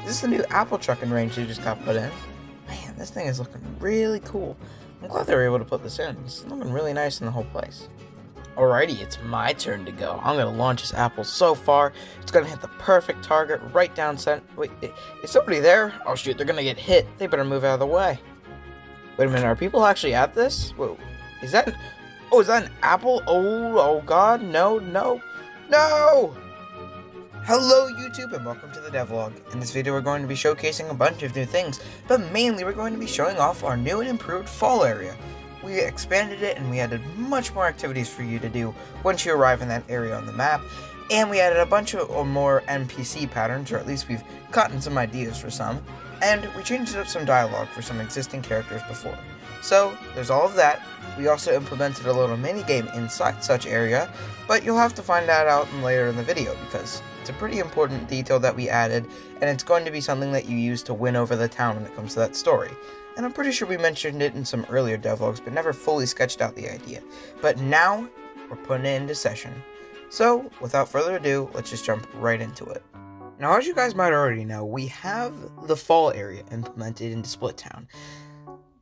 Is this the new apple trucking range they just got put in? Man, this thing is looking really cool. I'm glad they were able to put this in. It's looking really nice in the whole place. Alrighty, it's my turn to go. I'm gonna launch this apple so far. It's gonna hit the perfect target right down center. Wait, is somebody there? Oh shoot, they're gonna get hit. They better move out of the way. Wait a minute, are people actually at this? Whoa, is that an apple? Oh god, no. Hello YouTube and welcome to the devlog. In this video we're going to be showcasing a bunch of new things, but mainly we're going to be showing off our new and improved fall area. We expanded it and we added much more activities for you to do once you arrive in that area on the map, and we added a bunch of more NPC patterns, or at least we've gotten some ideas for some, and we changed up some dialogue for some existing characters before. So there's all of that. We also implemented a little minigame inside such area, but you'll have to find that out later in the video because it's a pretty important detail that we added, and it's going to be something that you use to win over the town when it comes to that story. And I'm pretty sure we mentioned it in some earlier devlogs, but never fully sketched out the idea. But now, we're putting it into session. So, without further ado, let's just jump right into it. Now, as you guys might already know, we have the fall area implemented into Split Town.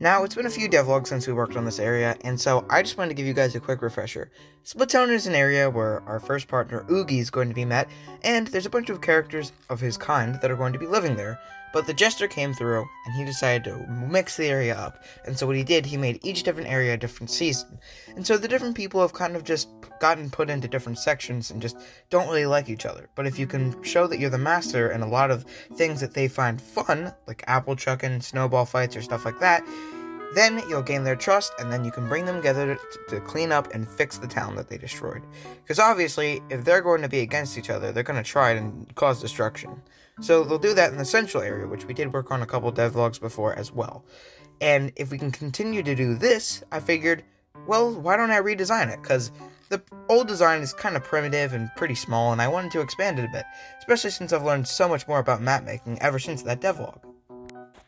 Now, it's been a few devlogs since we worked on this area, and so I just wanted to give you guys a quick refresher. Split Town is an area where our first partner, Oogie, is going to be met, and there's a bunch of characters of his kind that are going to be living there. But the Jester came through, and he decided to mix the area up, and so what he did, he made each different area a different season. And so the different people have kind of just gotten put into different sections and just don't really like each other. But if you can show that you're the master and a lot of things that they find fun, like apple chucking, snowball fights, or stuff like that, then you'll gain their trust, and then you can bring them together to clean up and fix the town that they destroyed. Because obviously, if they're going to be against each other, they're going to try and cause destruction. So they'll do that in the central area, which we did work on a couple devlogs before as well. And if we can continue to do this, I figured, well, why don't I redesign it? Because the old design is kind of primitive and pretty small, and I wanted to expand it a bit, especially since I've learned so much more about map making ever since that devlog.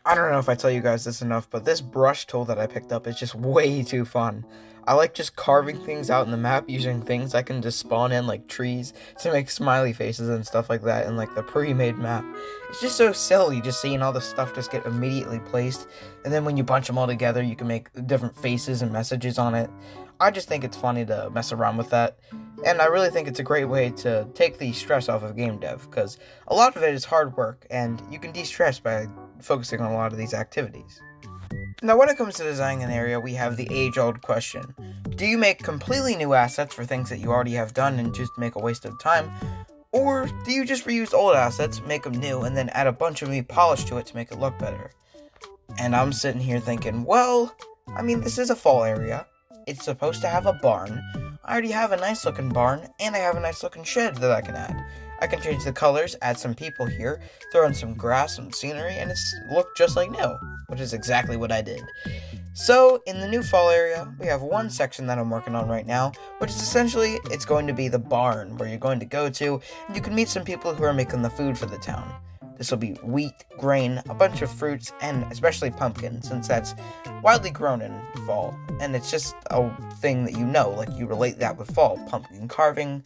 I don't know if I tell you guys this enough, but this brush tool that I picked up is just way too fun. I like just carving things out in the map using things I can just spawn in, like trees, to make smiley faces and stuff like that in like the pre-made map. It's just so silly just seeing all the stuff just get immediately placed, and then when you bunch them all together you can make different faces and messages on it. I just think it's funny to mess around with that, and I really think it's a great way to take the stress off of game dev, because a lot of it is hard work, and you can de-stress by focusing on a lot of these activities. Now, when it comes to designing an area, we have the age-old question. Do you make completely new assets for things that you already have done and just make a waste of time? Or do you just reuse old assets, make them new, and then add a bunch of new polish to it to make it look better? And I'm sitting here thinking, well, I mean, this is a fall area. It's supposed to have a barn. I already have a nice-looking barn, and I have a nice-looking shed that I can add. I can change the colors, add some people here, throw in some grass, some scenery, and it's looked just like new, which is exactly what I did. So, in the new fall area, we have one section that I'm working on right now, which is essentially, it's going to be the barn, where you're going to go to, and you can meet some people who are making the food for the town. This will be wheat, grain, a bunch of fruits, and especially pumpkin, since that's widely grown in fall, and it's just a thing that you know, like you relate that with fall. Pumpkin carving,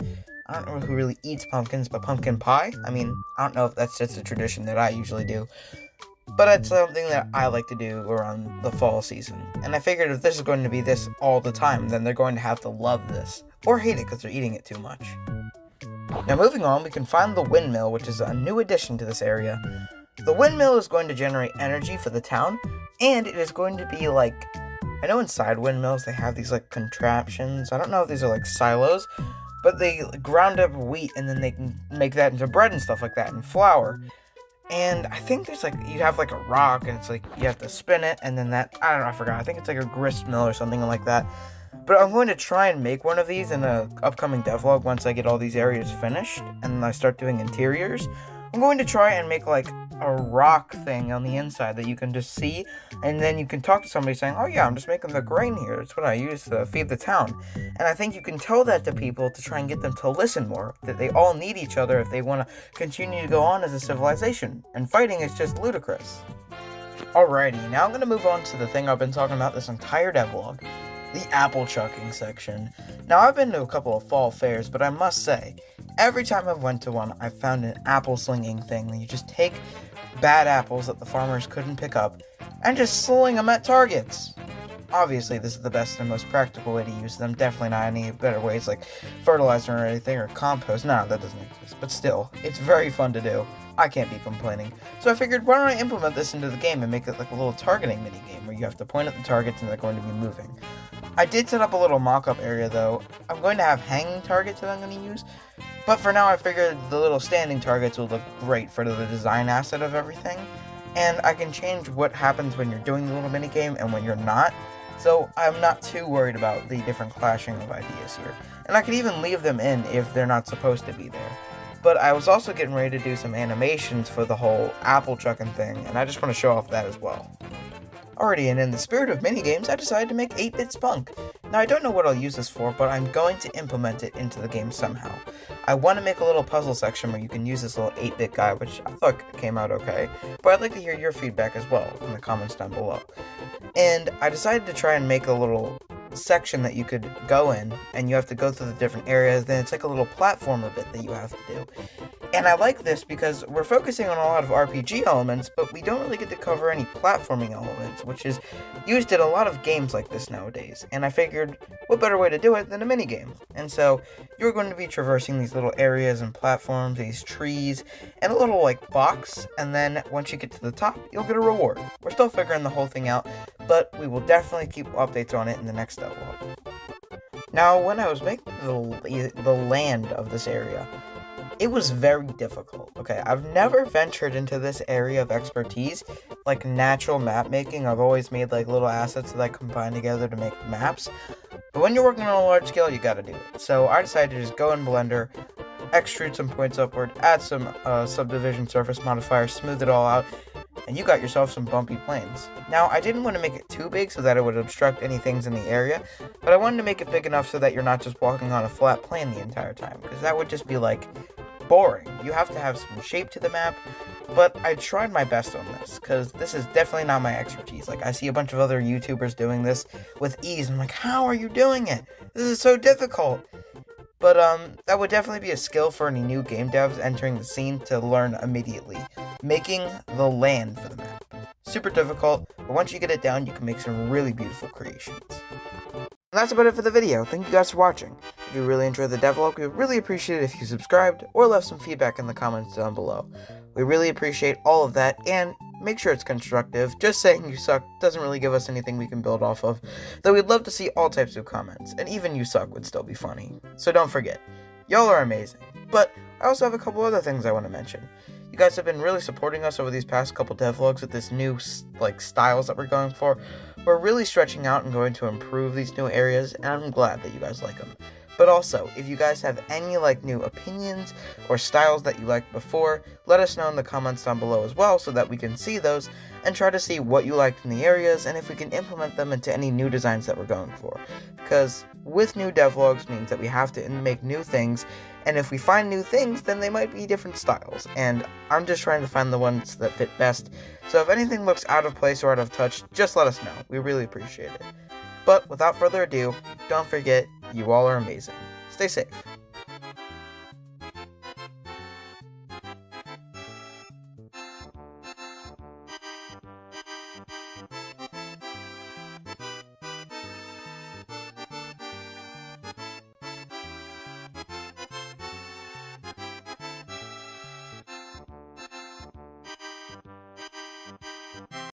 I don't know who really eats pumpkins, but pumpkin pie? I mean, I don't know if that's just a tradition that I usually do, but it's something that I like to do around the fall season. And I figured if this is going to be this all the time, then they're going to have to love this, or hate it because they're eating it too much. Now moving on, we can find the windmill, which is a new addition to this area. The windmill is going to generate energy for the town, and it is going to be like, I know inside windmills they have these like contraptions, I don't know if these are like silos, but they ground up wheat and then they can make that into bread and stuff like that, and flour. And I think there's like, you have like a rock and it's like, you have to spin it, and then that, I don't know, I forgot, I think it's like a grist mill or something like that. But I'm going to try and make one of these in an upcoming devlog once I get all these areas finished and I start doing interiors. I'm going to try and make like a rock thing on the inside that you can just see, and then you can talk to somebody saying, oh yeah, I'm just making the grain here, it's what I use to feed the town. And I think you can tell that to people to try and get them to listen more, that they all need each other if they want to continue to go on as a civilization, and fighting is just ludicrous. Alrighty, now I'm going to move on to the thing I've been talking about this entire devlog. the apple chucking section. Now, I've been to a couple of fall fairs, but I must say, every time I've went to one, I've found an apple slinging thing. You just take bad apples that the farmers couldn't pick up and just sling them at targets. Obviously, this is the best and most practical way to use them. Definitely not any better ways like fertilizer or anything or compost. No, that doesn't exist. But still, it's very fun to do. I can't be complaining. So I figured, why don't I implement this into the game and make it like a little targeting minigame where you have to point at the targets and they're going to be moving. I did set up a little mock-up area though. I'm going to have hanging targets that I'm going to use. But for now, I figured the little standing targets will look great for the design asset of everything. And I can change what happens when you're doing the little minigame and when you're not. So I'm not too worried about the different clashing of ideas here. And I could even leave them in if they're not supposed to be there. But I was also getting ready to do some animations for the whole apple chucking thing, and I just want to show off that as well. Alrighty, and in the spirit of minigames, I decided to make 8-bit Spunk. Now, I don't know what I'll use this for, but I'm going to implement it into the game somehow. I want to make a little puzzle section where you can use this little 8-bit guy, which I thought came out okay, but I'd like to hear your feedback as well in the comments down below. And I decided to try and make a little section that you could go in, and you have to go through the different areas. Then it's like a little platformer bit that you have to do. And I like this because we're focusing on a lot of RPG elements, but we don't really get to cover any platforming elements, which is used in a lot of games like this nowadays. And I figured, what better way to do it than a minigame? And so you're going to be traversing these little areas and platforms, these trees, and a little like box, and then once you get to the top, you'll get a reward. We're still figuring the whole thing out, but we will definitely keep updates on it in the next devlog. Now, when I was making the land of this area, it was very difficult. Okay, I've never ventured into this area of expertise, like natural map making. I've always made like little assets that I combine together to make maps. But when you're working on a large scale, you gotta do it. So I decided to just go in Blender, extrude some points upward, add some subdivision surface modifier, smooth it all out, and you got yourself some bumpy plains. Now, I didn't want to make it too big so that it would obstruct any things in the area, but I wanted to make it big enough so that you're not just walking on a flat plane the entire time, because that would just be like boring. You have to have some shape to the map, but I tried my best on this, because this is definitely not my expertise. Like, I see a bunch of other YouTubers doing this with ease, and I'm like, how are you doing it? This is so difficult. But, that would definitely be a skill for any new game devs entering the scene to learn immediately. Making the land for the map. Super difficult, but once you get it down, you can make some really beautiful creations. And that's about it for the video. Thank you guys for watching. If you really enjoyed the devlog, we would really appreciate it if you subscribed or left some feedback in the comments down below. We really appreciate all of that, and make sure it's constructive. Just saying you suck doesn't really give us anything we can build off of, though we'd love to see all types of comments, and even you suck would still be funny. So don't forget, y'all are amazing. But I also have a couple other things I want to mention. You guys have been really supporting us over these past couple devlogs with this new, styles that we're going for. We're really stretching out and going to improve these new areas, and I'm glad that you guys like them. But also, if you guys have any, new opinions or styles that you liked before, let us know in the comments down below as well so that we can see those and try to see what you liked in the areas and if we can implement them into any new designs that we're going for. Because with new devlogs means that we have to make new things, and if we find new things, then they might be different styles, and I'm just trying to find the ones that fit best. So if anything looks out of place or out of touch, just let us know. We really appreciate it. But without further ado, don't forget, you all are amazing. Stay safe.